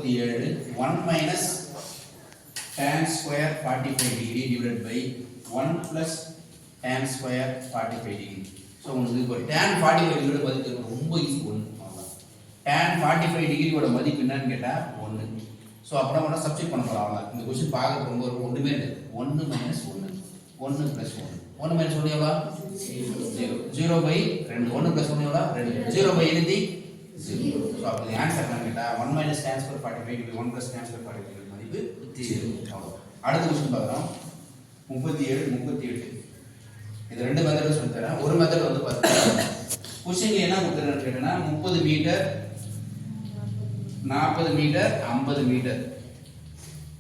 37 1 minus tan square 45 degree divided by 1 plus tan square 45 degree. So உங்களுக்கு இப்போ tan 45 டிகிரியோட மதிப்பு ரொம்ப ஈஸி 1 அவ்வளோதான். tan 45 டிகிரியோட மதிப்பு என்னன்னு கேட்டால் 1. ஸோ அப்புறம் வேணால் சப்ஸ்டிட் பண்ண போகலாம் அவ்வளோ. இந்த கொஸ்டின் பார்க்க ரொம்ப ஒன்றுமே இல்லை. 1 மைனஸ் 1 1 ப்ளஸ் 1 1 மைனஸ் 1 எவ்வளோ 0 பை 2 1 ப்ளஸ் 1 எவ்வளோ 2 0 பை anything 0. ஸோ அப்போ இது ஆன்சர் என்னன்னு கேட்டால் 1 minus tan square 45 1 plus tan square 45 மதிப்பு 0. அவ்வளோ. அடுத்த கொஸ்டின் பார்க்குறோம் 37 இது ரெண்டு மெத்தட் சொல்லி தரேன். ஒரு மெத்தட் வந்து பார்த்தீங்கன்னா கொஸ்டின்ல என்ன கொடுத்துருன்னு கேட்டீங்கன்னா 30 மீட்டர் 40 மீட்டர் 50 மீட்டர்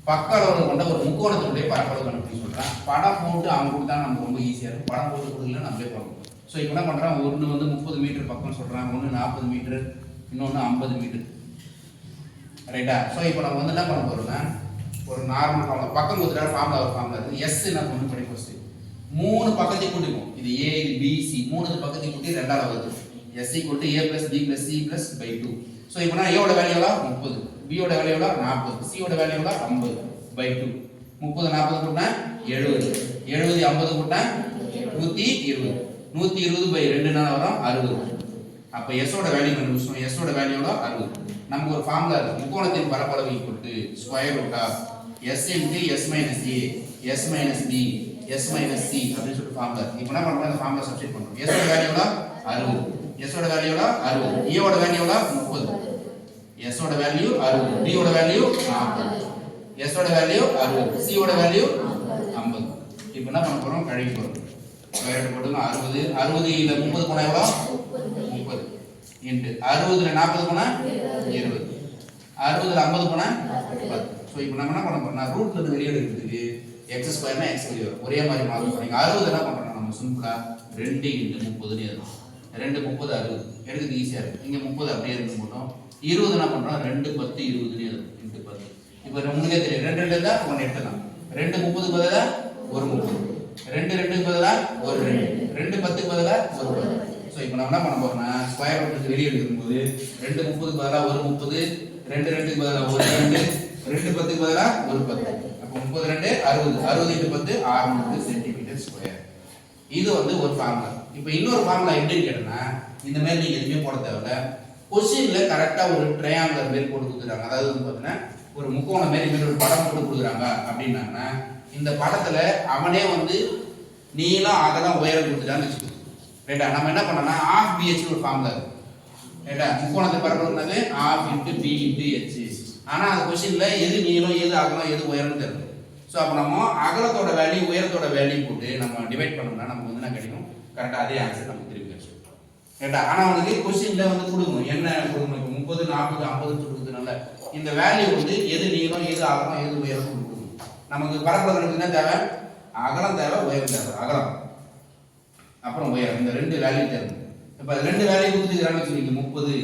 பக்க அளவு கொண்ட ஒரு முக்கோணத்தினுடைய பரப்பளவு கண்டுபிடிச்சு சொல்றான். படம் போட்டு அவங்க கொடுத்தா நமக்கு ரொம்ப ஈஸியா இருக்கும். படம் போட்டு கொடுக்கல நம்மளே பார்க்கணும். ஸோ இப்போ என்ன பண்றான், ஒன்று வந்து 30 மீட்டர் பக்கம் சொல்றான், ஒன்று 40 மீட்டர், இன்னொன்று 50 மீட்டர், ரைட்டா? ஸோ இப்போ நம்ம வந்து என்ன பண்ண போறோம்னா ஒரு நார்மல் ஃபார்முலா பக்கம் கொடுத்துட்டா ஃபார்முலா இருக்கு. எஸ் என்ன பண்ணு பண்ணி ஃபர்ஸ்ட் 3 பக்கத்தையும் கூட்டிக்கும். இது ஏ இது பி சி 3 பக்கத்தையும் கூட்டி ரெண்டாவது வருது. S equal to A plus B plus C plus by 2. So இப்போ நான் ஏவோட வேல்யூ எவ்வளோ 30, பியோட வேல்யூ எவ்வளோ 40, சியோட வேல்யூ எவ்வளோ 50 பை 2. 30 40 கூட்டினா 70, 70 50 கூட்டினா 120, 120 பை 2 நாள் வரும் 60. அப்போ எஸ்ஸோட வேல்யூ கண்டுபிடிச்சோம். எஸ்ஸோட வேல்யூ எவ்வளோ 60. நமக்கு ஒரு ஃபார்முலா இருக்கு, முக்கோணத்தின் பரப்பளவு equal to square root of S into S minus A S minus B S minus C அப்படின்னு சொல்லிட்டு ஃபார்முலா இருக்கு. இப்போ என்ன பண்ணுறோம், இந்த ஃபார்முலா சப்ஸ்டிட் பண்ணுறோம். எஸ்ஸோட வேல்யூ எவ்வளோ 60, எஸ்ஸோட வேல்யூ எவ்வளோ 60, ஏவோட வேல்யூ எவ்வளோ 30, எஸ்ஸோட வேல்யூ 60, டியோட வேல்யூ 40, எஸ்ஸோட வேல்யூ 60, சியோட வேல்யூ 50. இப்போ என்ன பண்ண போகிறோம், கழிக்க போகிறோம். ஸ்கொயர் போட்டுங்க 60, 60 இதில் 30 போனால் எவ்வளோ 30 இன்ட்டு 60 40 போனால் 20, 60 50 போனால் 10. ஸோ இப்போ நம்ம என்ன பண்ண போறோம்னா ரூட்ல இருந்து வெளியே எடுக்கிறதுக்கு எக்ஸ் ஸ்கொயர்னா எக்ஸ் வெளியே வரும். ஒரே மாதிரி மார்க் பண்ணி 60 என்ன பண்றோம், நம்ம சிம்பிளா 2 இன்ட்டு 30 எழுதுறோம். 2 30 60 எடுக்கிறது ஈஸியா இருக்கு. இங்க 30 அப்படியே இருக்கு போட்டோம். 20 என்ன பண்றோம், 2 10 20 எழுதுறோம். இன்ட்டு 10. இப்போ நமக்கே தெரியும் 2 2 இருந்தா 1 எடுத்துக்கலாம். 2 30 பதிலா ஒரு 30, 2 2 பதிலா ஒரு 2, 2 10 பதிலா ஒரு 10. ஸோ இப்போ நம்ம என்ன பண்ண போறோம்னா ஸ்கொயர் ரூட் வெளியே எடுக்கும்போது 2 30 பதிலா ஒரு 30, 2 2 பதிலா ஒரு 2, 2 10 பதிலா ஒரு 10. அப்போ 32 60, 60 இன்டு 10 600 சென்டிமீட்டர் ஸ்கொயர். இது வந்து ஒரு ஃபார்முலா. இப்போ இன்னொரு ஃபார்முலா எப்படின்னு கேட்டோம்னா இந்த மாதிரி நீங்க எதுவுமே போட தேவையில்ல. கொஸ்டின்ல கரெக்டா ஒரு ட்ரையாங்குலர் மாதிரி போட்டு கொடுத்துறாங்க. அதாவது வந்து பார்த்தீங்கன்னா ஒரு முக்கோணம் மாதிரி ஒரு படம் போட்டு கொடுக்குறாங்க அப்படின்னாங்கன்னா இந்த படத்துல அவனே வந்து நீளம் அகலம் உயரம் கொடுத்துட்டான்னு வச்சுக்கோங்க, ரைட்டா? நம்ம என்ன பண்ணோம்னா ஆஃப் பிஹெச் ஒரு ஃபார்முலா இருக்கு, ரைட்டா? முக்கோணத்தை பரப்பளவுனது half into b into h. ஆனா அந்த கொஸ்டின்ல எது நீளம் எது அகலம் எது உயரம்னு தெரியல. ஸோ அப்போ நம்ம அகலத்தோட வேல்யூ உயரத்தோட வேல்யூ போட்டு நம்ம டிவைட் பண்ணோம்னா நமக்கு வந்து என்ன கிடைக்கும், கரெக்டாக அதே ஆன்சர் நமக்கு திருப்பி கிடைக்கும், ரைட்டா? ஆனால் வந்து கொஸ்டின்ல வந்து கொடுக்கணும் என்ன கொடுக்கணும், இப்போ 30 40 50 கொடுக்குறதுனால இந்த வேல்யூ வந்து எது நீளம் எது அகலம் எது உயரம் கொடுக்கணும். நமக்கு பரப்பளவு என்ன தேவை, அகலம் தேவை உயரம் தேவை. அகலம் அப்புறம் உயரம், இந்த 2 வேல்யூ தேவை. இப்போ 2 வேல்யூ கொடுத்துருக்கான்னு வச்சுக்கோங்க, 30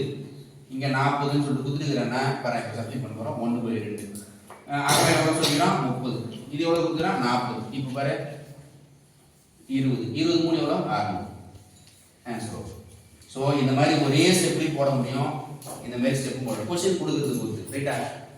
இங்க 40ன்னு சொல்லிட்டு கொடுத்துருக்கிறேன்னா பாருங்க, இப்போ சப்ஸ்டிட் பண்ண போறோம். 1/2 அகலம் எவ்வளவு சொல்லிக்கிறோம் 30, இது எவ்வளவு கொடுக்குறான் 40. இப்போ பாரு 20 20 3 எவ்வளோ 600 ஆன்சர். ஸோ இந்த மாதிரி ஒரே ஸ்டெப்லையும் போட முடியும், இந்த மாதிரி ஸ்டெப்பும் போட கொஸ்டின் கொடுக்குறது பொறுத்து, ரைட்டா?